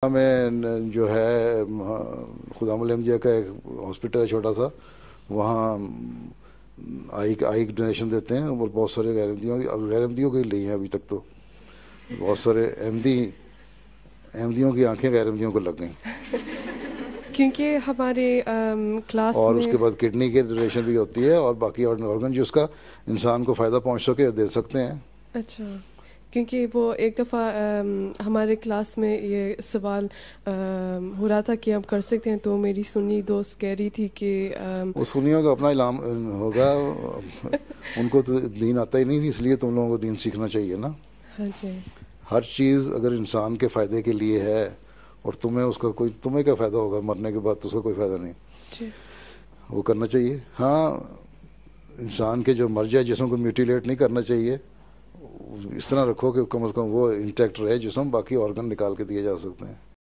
में जो है खुदामुल अहमदिया का एक हॉस्पिटल है छोटा सा, वहाँ आई आई डोनेशन देते हैं और बहुत सारे गैर अहमदियों के लिए हैं अभी तक। तो बहुत सारे अहमदियों की आंखें गैर अहमदियों को लग गई। क्योंकि हमारे क्लास और में उसके बाद किडनी की डोनेशन भी होती है और बाकी ऑर्गन जो उसका इंसान को फ़ायदा पहुंच सके दे सकते हैं। अच्छा, क्योंकि वो एक दफ़ा हमारे क्लास में ये सवाल हो रहा था कि हम कर सकते हैं, तो मेरी सुन्नी दोस्त कह रही थी कि वो सुन्नियों का अपना इलाम होगा, उनको तो दीन आता ही नहीं, इसलिए तुम लोगों को दीन सीखना चाहिए ना। हाँ जी, हर चीज़ अगर इंसान के फ़ायदे के लिए है और तुम्हें क्या फ़ायदा होगा मरने के बाद, तो उसका कोई फ़ायदा नहीं। जी, वो करना चाहिए। हाँ, इंसान के जो मर जाए जिस्म को म्यूटिलेट नहीं करना चाहिए, इस तरह रखो कि कम से कम वो इंटैक्ट रहे जिस्म, बाकी ऑर्गन निकाल के दिए जा सकते हैं।